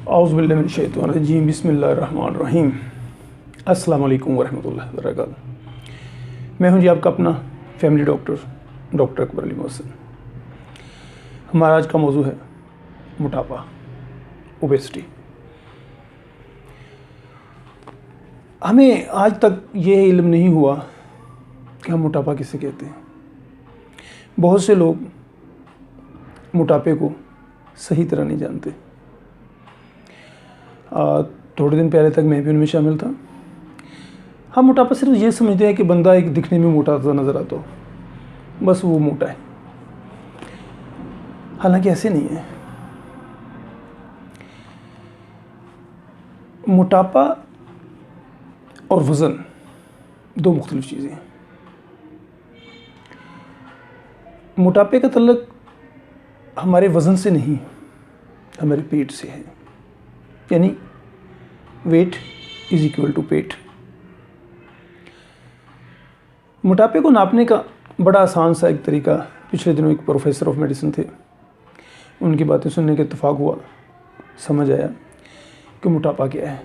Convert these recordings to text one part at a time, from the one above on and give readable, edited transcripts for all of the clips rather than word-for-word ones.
औज़ुबिल्लाहिमिनश्शैतानिर्रजीम बिस्मिल्लाहिर्रहमानिर्रहीम। अस्सलामु अलैकुम वरहमतुल्लाहि वबरकातुहू। मैं हूं जी आपका अपना फैमिली डॉक्टर अकबर अली मोहसिन। हमारा आज का मौजू है मोटापा, ओबेसिटी। हमें आज तक ये इल्म नहीं हुआ कि हम मोटापा किसे कहते हैं। बहुत से लोग मोटापे को सही तरह नहीं जानते। थोड़े दिन पहले तक मैं भी उनमें शामिल था। हम मोटापा सिर्फ ये समझते हैं कि बंदा एक दिखने में मोटा सा नज़र आता हो, बस वो मोटा है। हालांकि ऐसे नहीं है। मोटापा और वज़न दो मुख्तलिफ चीज़ें हैं। मोटापे का तल्लुक हमारे वज़न से नहीं, हमारे पेट से है। यानी वेट इज़ इक्वल टू पेट। मोटापे को नापने का बड़ा आसान सा एक तरीका, पिछले दिनों एक प्रोफेसर ऑफ मेडिसिन थे, उनकी बातें सुनने के इत्तेफाक हुआ, समझ आया कि मोटापा क्या है।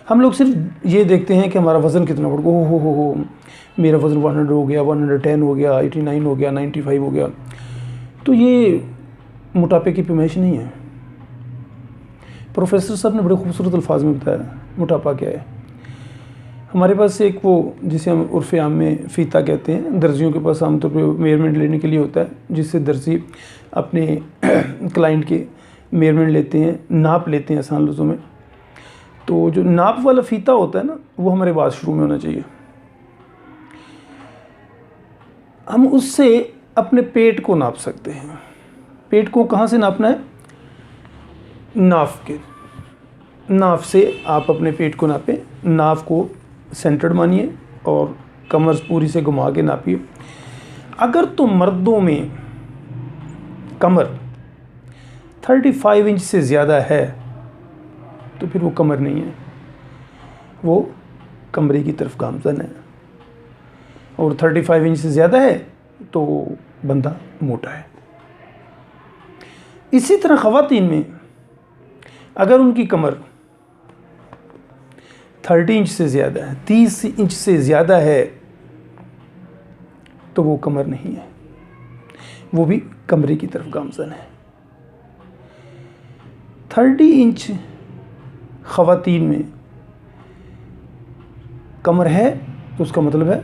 हम लोग सिर्फ ये देखते हैं कि हमारा वज़न कितना बढ़ गया, हो मेरा वज़न 100 हो गया, 110 हो गया, 89 हो गया, 95 हो गया। तो ये मोटापे की पैमाइश नहीं है। प्रोफेसर साहब ने बड़े खूबसूरत अल्फाज में बताया मोटापा क्या है। हमारे पास एक वो जिसे हम उर्फ़ आम में फ़ीता कहते हैं, दर्जियों के पास आमतौर पर मेजरमेंट लेने के लिए होता है, जिससे दर्जी अपने क्लाइंट के मेजरमेंट लेते हैं, नाप लेते हैं आसान लफ्ज़ों में। तो जो नाप वाला फ़ीता होता है ना, वो हमारे वाशरूम में होना चाहिए। हम उससे अपने पेट को नाप सकते हैं। पेट को कहाँ से नापना है? नाफ से आप अपने पेट को नापें। नाफ को सेंटर्ड मानिए और कमर पूरी से घुमा के नापिए। अगर तो मर्दों में कमर 35 इंच से ज़्यादा है तो फिर वो कमर नहीं है, वो कमरे की तरफ गामज़न है। और 35 इंच से ज़्यादा है तो बंदा मोटा है। इसी तरह ख़वातीन में अगर उनकी कमर 30 इंच से ज़्यादा है, 30 इंच से ज़्यादा है, तो वो कमर नहीं है, वो भी कमरे की तरफ गामज़न है। 30 इंच ख़वातीन में कमर है तो उसका मतलब है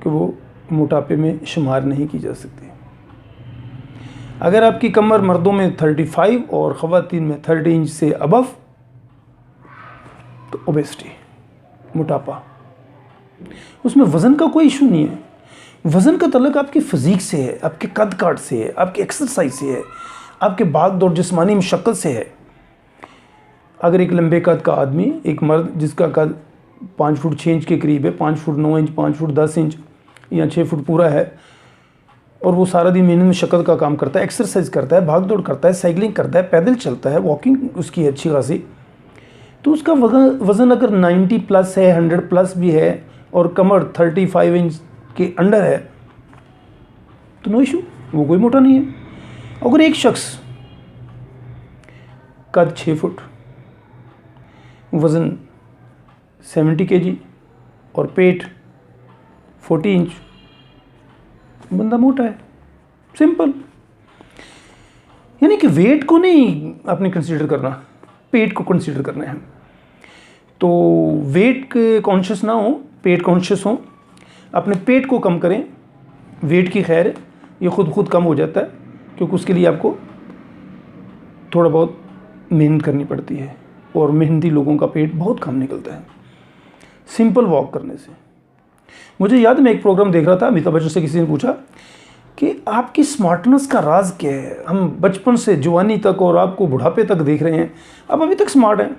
कि वो मोटापे में शुमार नहीं की जा सकती। अगर आपकी कमर मर्दों में 35 और ख़वातीन में 30 इंच से अबव, तो ओबेसिटी, मोटापा। उसमें वज़न का कोई इशू नहीं है। वज़न का तल्लुक आपकी फ़िज़ीक से है, आपके कद काट से है, आपकी एक्सरसाइज से है, आपके भाग दौड़ जिस्मानी मशक्क़त से है। अगर एक लंबे कद का आदमी, एक मर्द जिसका कद 5 फुट 6 इंच के करीब है, 5 फुट 9 इंच, 5 फुट 10 इंच या 6 फुट पूरा है, और वो सारा दिन मेहनत मशक्क़त का काम करता है, एक्सरसाइज करता है, भाग दौड़ करता है, साइकिलिंग करता है, पैदल चलता है, वॉकिंग उसकी है अच्छी खासी, तो उसका वज़न अगर 90 प्लस है, 100 प्लस भी है, और कमर 35 इंच के अंडर है, तो नो इशू, वो कोई मोटा नहीं है। अगर एक शख्स कद 6 फुट, वज़न 70 kg और पेट 40 इंच, बंदा मोटा है। सिंपल। यानी कि वेट को नहीं आपने कंसीडर करना, पेट को कंसीडर करना है। तो वेट के कॉन्शियस ना हो, पेट कॉन्शियस हो, अपने पेट को कम करें। वेट की खैर है, ये खुद कम हो जाता है, क्योंकि उसके लिए आपको थोड़ा बहुत मेहनत करनी पड़ती है, और मेहनती लोगों का पेट बहुत कम निकलता है सिंपल वॉक करने से। मुझे याद है, मैं एक प्रोग्राम देख रहा था, अमिताभ बच्चन से किसी ने पूछा कि आपकी स्मार्टनेस का राज क्या है? हम बचपन से जवानी तक और आपको बुढ़ापे तक देख रहे हैं, आप अभी तक स्मार्ट हैं।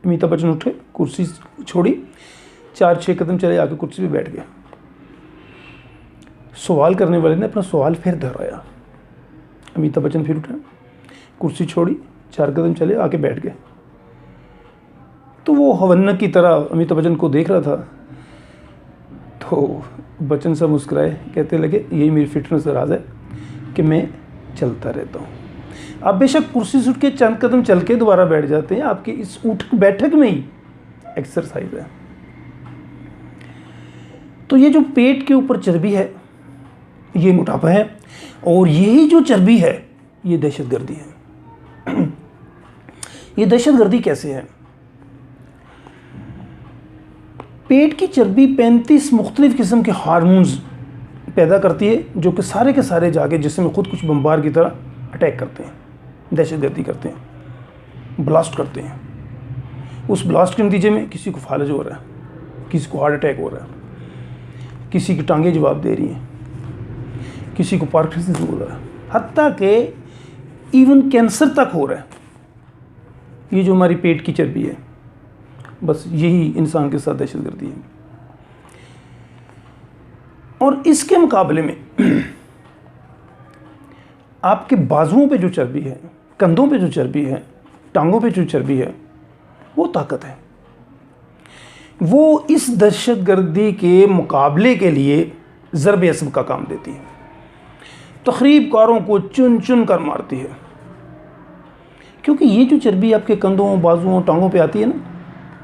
अमिताभ बच्चन उठे, कुर्सी छोड़ी, 4-6 कदम चले, आके कुर्सी पे बैठ गए। सवाल करने वाले ने अपना सवाल फिर दोहराया। अमिताभ बच्चन फिर उठे, कुर्सी छोड़ी, 4 कदम चले, आके बैठ गए। तो वो हवन्ना की तरह अमिताभ बच्चन को देख रहा था। तो बच्चन साहब मुस्कुराए, कहते लगे, यही मेरी फिटनेस का राज है कि मैं चलता रहता हूँ। आप बेशक कुर्सी से उठ के चंद कदम चल के दोबारा बैठ जाते हैं, आपके इस उठ बैठक में ही एक्सरसाइज है। तो ये जो पेट के ऊपर चर्बी है ये मोटापा है, और यही जो चर्बी है ये दहशतगर्दी है। ये दहशतगर्दी कैसे है? पेट की चर्बी 35 मुख्तलिफ किस्म के हार्मोन्स पैदा करती है, जो कि सारे के सारे जाके जिसमें खुद कुछ बम्बार की तरह अटैक करते हैं, दहशतगर्दी करते हैं, ब्लास्ट करते हैं। उस ब्लास्ट के नतीजे में किसी को फालज हो रहा है, किसी को हार्ट अटैक हो रहा है, किसी की टांगें जवाब दे रही हैं, किसी को पार्किंसंस हो रहा है, हत्ता के इवन कैंसर तक हो रहा है। ये जो हमारी पेट की चर्बी है, बस यही इंसान के साथ दहशतगर्दी है। और इसके मुकाबले में आपके बाजुओं पे जो चर्बी है, कंधों पे जो चर्बी है, टांगों पे जो चर्बी है, वो ताकत है। वो इस दहशतगर्दी के मुकाबले के लिए ज़रब असब का काम देती है, तखरीबकारों को चुन चुन कर मारती है। क्योंकि ये जो चर्बी आपके कंधों, बाजुओं, टांगों पे आती है ना,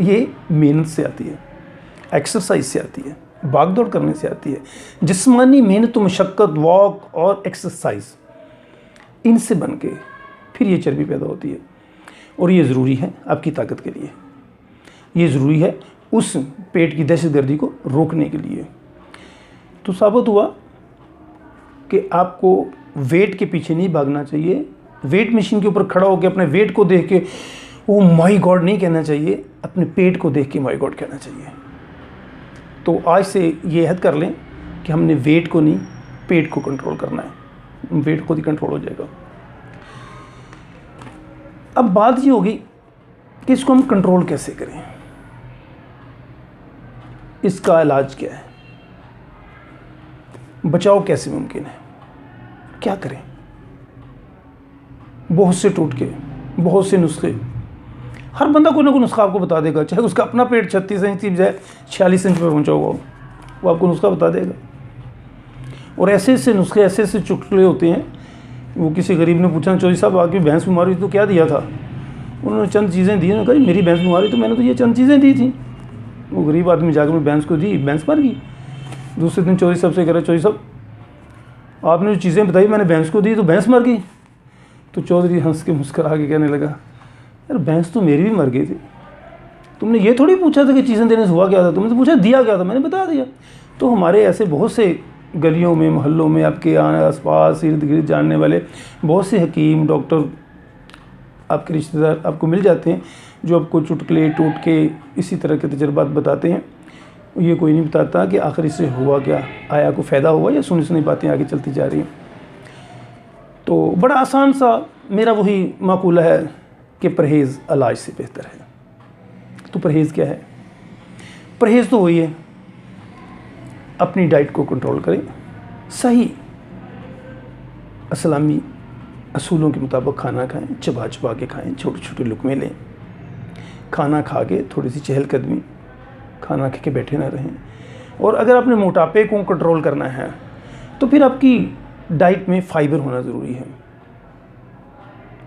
ये मेहनत से आती है, एक्सरसाइज से आती है, भाग दौड़ करने से आती है। जिस्मानी मेहनत, मशक्क़त, वॉक और एक्सरसाइज, इनसे बन के फिर ये चर्बी पैदा होती है। और ये ज़रूरी है आपकी ताकत के लिए, ये ज़रूरी है उस पेट की दहशतगर्दी को रोकने के लिए। तो साबित हुआ कि आपको वेट के पीछे नहीं भागना चाहिए, वेट मशीन के ऊपर खड़ा होकर अपने वेट को देख के वो माय गॉड नहीं कहना चाहिए, अपने पेट को देख के माय गॉड कहना चाहिए। तो आज से ये हद कर लें कि हमने वेट को नहीं, पेट को कंट्रोल करना है, वेट खुद ही कंट्रोल हो जाएगा। अब बात ये होगी कि इसको हम कंट्रोल कैसे करें, इसका इलाज क्या है, बचाव कैसे मुमकिन है, क्या करें? बहुत से टोटके, बहुत से नुस्खे, हर बंदा कोई ना कोई नुस्खा आपको बता देगा। चाहे उसका अपना पेट 36 इंच की बजाय 46 इंच पर पहुंचा हुआ, वो आपको नुस्खा बता देगा। और ऐसे ऐसे नुस्खे, ऐसे ऐसे चुटकुले होते हैं। वो किसी गरीब ने पूछा, चौधरी साहब आपकी भैंस बीमार हुई तो क्या दिया था? उन्होंने चंद चीज़ें दी। उन्होंने कहा मेरी भैंस बीमार हुई तो मैंने तो ये चंद चीज़ें दी थी। वो गरीब आदमी जाकर भैंस को दी, भैंस मर गई। दूसरे दिन चौधरी साहब से कह रहा, चौधरी साहब आपने जो चीज़ें बताई मैंने भैंस को दी तो भैंस मर गई। तो चौधरी हंस के मुस्करा के कहने लगा, यार भैंस तो मेरी भी मर गई थी, तुमने ये थोड़ी पूछा था कि चीज़ें देने से हुआ क्या था, तुमने तो पूछा दिया क्या था, मैंने बता दिया। तो हमारे ऐसे बहुत से गलियों में, मोहल्लों में, आपके आस पास इर्द गिर्द जानने वाले बहुत से हकीम, डॉक्टर, आपके रिश्तेदार आपको मिल जाते हैं, जो आपको चुटकुले टोटके इसी तरह के तजुर्बात बताते हैं। ये कोई नहीं बताता कि आखिर इससे हुआ क्या, आया को फ़ायदा हुआ या सुनी सुनी बातें आगे चलती जा रही हैं। तो बड़ा आसान सा मेरा वही माकूला है कि परहेज़ इलाज से बेहतर है। तो परहेज़ क्या है? परहेज़ तो वही है, अपनी डाइट को कंट्रोल करें, सही इस्लामी असूलों के मुताबिक खाना खाएं, चबा चबा के खाएं, छोटे छोटे लुक़मे लें, खाना खा के थोड़ी सी चहलकदमी, खाना खा के बैठे ना रहें। और अगर आपने मोटापे को कंट्रोल करना है तो फिर आपकी डाइट में फ़ाइबर होना ज़रूरी है,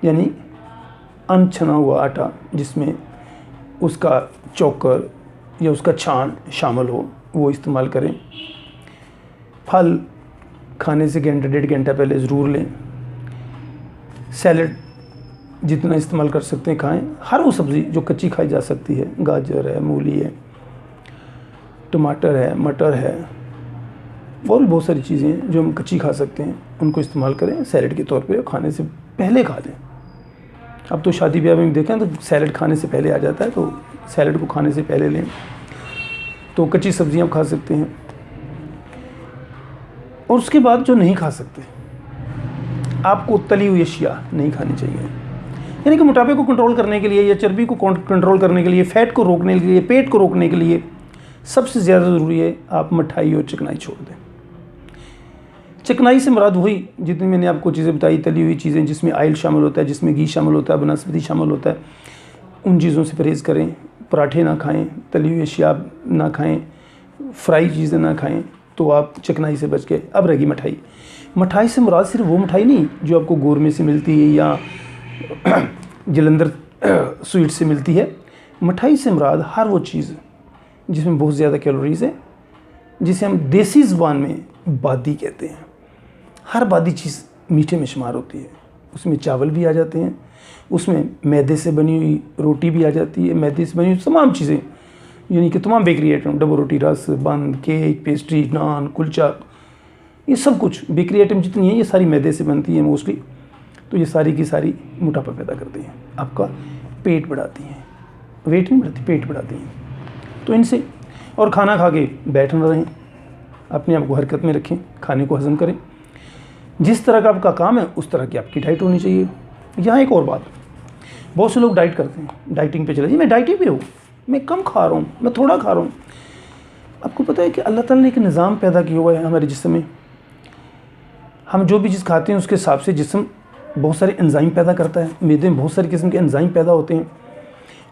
यानी अनछना हुआ आटा जिसमें उसका चोकर या उसका छान शामिल हो, वो इस्तेमाल करें। फल खाने से घंटा डेढ़ घंटा पहले ज़रूर लें। सैलड जितना इस्तेमाल कर सकते हैं खाएं। हर वो सब्ज़ी जो कच्ची खाई जा सकती है, गाजर है, मूली है, टमाटर है, मटर है, और भी बहुत सारी चीज़ें हैं जो हम कच्ची खा सकते हैं, उनको इस्तेमाल करें सैलड के तौर पे। खाने से पहले खा लें। अब तो शादी ब्याह में देखें तो सैलड खाने से पहले आ जाता है, तो सैलड को खाने से पहले लें। तो कच्ची सब्जियां खा सकते हैं। और उसके बाद जो नहीं खा सकते, आपको तली हुई अशिया नहीं खानी चाहिए। यानी कि मोटापे को कंट्रोल करने के लिए या चर्बी को कंट्रोल करने के लिए, फैट को रोकने के लिए, पेट को रोकने के लिए सबसे ज़्यादा ज़रूरी है आप मिठाई और चिकनाई छोड़ दें। चिकनाई से मुराद वही जितनी मैंने आपको चीज़ें बताई, तली हुई चीज़ें जिसमें ऑयल शामिल होता है, जिसमें घी शामिल होता है, बनस्पति शामिल होता है, उन चीज़ों से परहेज़ करें। पराठे ना खाएं, तली हुई अशिया ना खाएं, फ्राई चीज़ें ना खाएं, तो आप चिकनाई से बच गए। अब रहेगी मिठाई। मिठाई से मुराद सिर्फ वो मिठाई नहीं जो आपको गोरमे से मिलती है या जलंधर स्वीट से मिलती है। मिठाई से मुराद हर वो चीज़ जिसमें बहुत ज़्यादा कैलोरीज़ है, जिसे हम देसी ज़ुबान में बादी कहते हैं। हर बादी चीज़ मीठे में शुमार होती है। उसमें चावल भी आ जाते हैं, उसमें मैदे से बनी हुई रोटी भी आ जाती है, मैदे से बनी हुई तमाम चीज़ें, यानी कि तमाम बेकरी आइटम, डबल रोटी, रस, बन, केक, पेस्ट्री, नान, कुलचा, ये सब कुछ बेकरी आइटम जितनी है ये सारी मैदे से बनती है मोस्टली। तो ये सारी की सारी मोटापा पैदा करती हैं, आपका पेट बढ़ाती हैं। वेट नहीं बढ़ाती, पेट बढ़ाती हैं। तो इनसे, और खाना खा के बैठ न रहें, अपने आप को हरकत में रखें, खाने को हज़म करें। जिस तरह का आपका काम है उस तरह की आपकी डाइट होनी चाहिए। यहाँ एक और बात, बहुत से लोग डाइट करते हैं, डाइटिंग पे चले जी मैं डाइटिंग पे हूँ, मैं कम खा रहा हूँ, मैं थोड़ा खा रहा हूँ। आपको पता है कि अल्लाह ताला ने एक निज़ाम पैदा किया हुआ है हमारे जिस्म में। हम जो भी चीज़ खाते हैं उसके हिसाब से जिस्म बहुत सारे एंजाइम पैदा करता है। मैदे में बहुत सारे किस्म के एंजाइम पैदा होते हैं।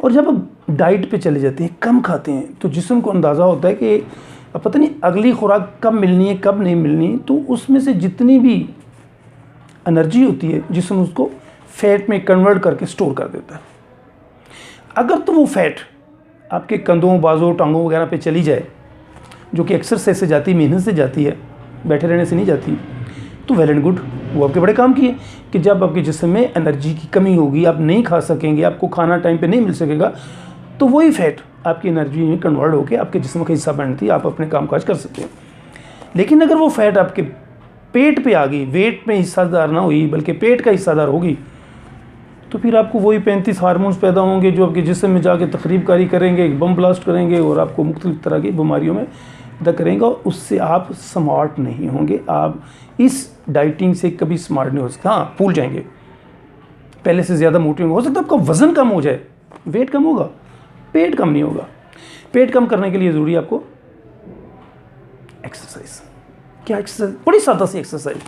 और जब आप डाइट पे चले जाते हैं, कम खाते हैं, तो जिस्म को अंदाज़ा होता है कि अब पता नहीं अगली खुराक कब मिलनी है, कब नहीं मिलनी। तो उसमें से जितनी भी एनर्जी होती है जिस्म उसको फ़ैट में कन्वर्ट करके स्टोर कर देता है। अगर तो वो फ़ैट आपके कंधों, बाजों, टांगों वगैरह पे चली जाए, जो कि एक्सरसाइज से जाती है, मेहनत से जाती है, बैठे रहने से नहीं जाती, तो वेल एंड गुड, वो आपके बड़े काम की है। कि जब आपके जिस्म में एनर्जी की कमी होगी, आप नहीं खा सकेंगे, आपको खाना टाइम पे नहीं मिल सकेगा, तो वही फ़ैट आपकी एनर्जी में कन्वर्ट होकर आपके जिस्म का हिस्सा बनती है, आप अपने काम काज कर सकते हैं। लेकिन अगर वो फ़ैट आपके पेट पे आ गई, वेट में हिस्सादार ना हुई बल्कि पेट का हिस्सादार होगी, तो फिर आपको वही 35 हार्मोन्स पैदा होंगे जो आपके जिस्म में जाके तकरीब करेंगे, बम ब्लास्ट करेंगे और आपको मुख्तलिफ तरह की बीमारियों में पैदा करेंगे। और उससे आप स्मार्ट नहीं होंगे। आप इस डाइटिंग से कभी स्मार्ट नहीं हो सकते। हाँ, भूल जाएंगे, पहले से ज़्यादा मोटे होंगे, हो सकता है आपका वज़न कम हो जाए, वेट कम होगा, पेट कम नहीं होगा। पेट कम करने के लिए ज़रूरी है आपको एक्सरसाइज। क्या एक्सरसाइज? बड़ी सादा सी एक्सरसाइज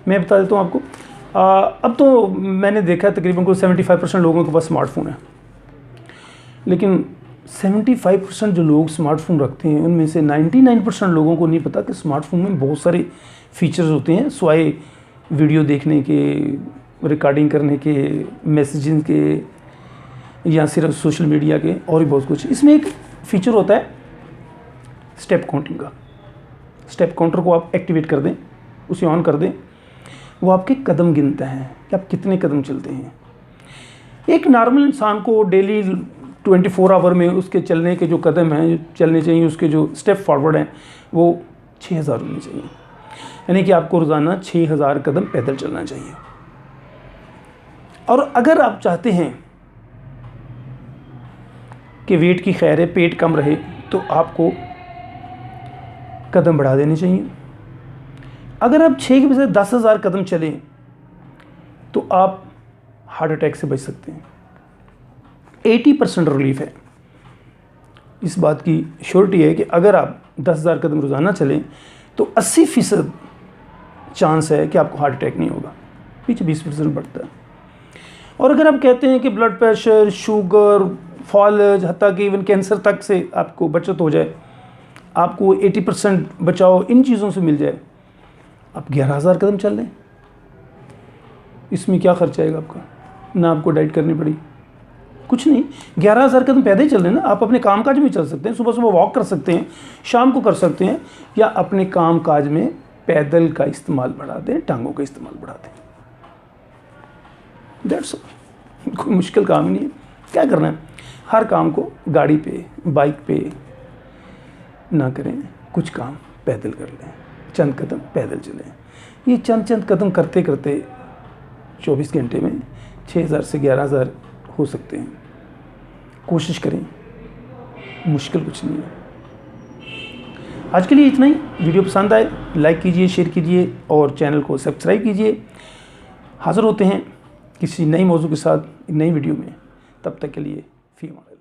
मैं बता देता हूँ आपको। अब तो मैंने देखा है तकरीबन को 75% लोगों के पास स्मार्टफोन है, लेकिन 75% जो लोग स्मार्टफोन रखते हैं उनमें से 99% लोगों को नहीं पता कि स्मार्टफोन में बहुत सारे फीचर्स होते हैं, स्वाए वीडियो देखने के, रिकॉर्डिंग करने के, मैसेजिंग के, या सिर्फ सोशल मीडिया के, और भी बहुत कुछ। इसमें एक फ़ीचर होता है स्टेप काउंटिंग का। स्टेप काउंटर को आप एक्टिवेट कर दें, उसे ऑन कर दें, वो आपके कदम गिनता है कि आप कितने कदम चलते हैं। एक नॉर्मल इंसान को डेली 24 आवर में उसके चलने के जो कदम हैं, चलने चाहिए, उसके जो स्टेप फॉरवर्ड हैं, वो 6000 होने चाहिए। यानी कि आपको रोज़ाना 6000 कदम पैदल चलना चाहिए। और अगर आप चाहते हैं कि वेट की खैर है, पेट कम रहे, तो आपको कदम बढ़ा देने चाहिए। अगर आप 6 के बजाय 10,000 कदम चलें तो आप हार्ट अटैक से बच सकते हैं। 80% रिलीफ है। इस बात की श्योरिटी है कि अगर आप 10,000 कदम रोज़ाना चलें तो 80% चांस है कि आपको हार्ट अटैक नहीं होगा, पीछे 20% बढ़ता है। और अगर आप कहते हैं कि ब्लड प्रेशर, शुगर, फॉलेज, हत्ता कि इवन कैंसर तक से आपको बचत हो जाए, आपको 80% बचाव इन चीज़ों से मिल जाए, आप 11,000 कदम चल लें। इसमें क्या खर्चा आएगा आपका? ना आपको डाइट करनी पड़ी, कुछ नहीं। 11,000 कदम पैदल ही चल रहे हैं ना। आप अपने काम काज में चल सकते हैं, सुबह सुबह वॉक कर सकते हैं, शाम को कर सकते हैं, या अपने काम काज में पैदल का इस्तेमाल बढ़ा दें, टांगों का इस्तेमाल बढ़ा दें। That's all. कोई मुश्किल काम ही नहीं है। क्या करना है? हर काम को गाड़ी पे, बाइक पे ना करें, कुछ काम पैदल कर लें, चंद कदम पैदल चलें। ये चंद कदम करते करते 24 घंटे में 6000 से 11,000 हो सकते हैं। कोशिश करें, मुश्किल कुछ नहीं है। आज के लिए इतना ही। वीडियो पसंद आए लाइक कीजिए, शेयर कीजिए और चैनल को सब्सक्राइब कीजिए। हाज़िर होते हैं किसी नई मौजू के साथ नई वीडियो में। तब तक के लिए फ़ी अमान।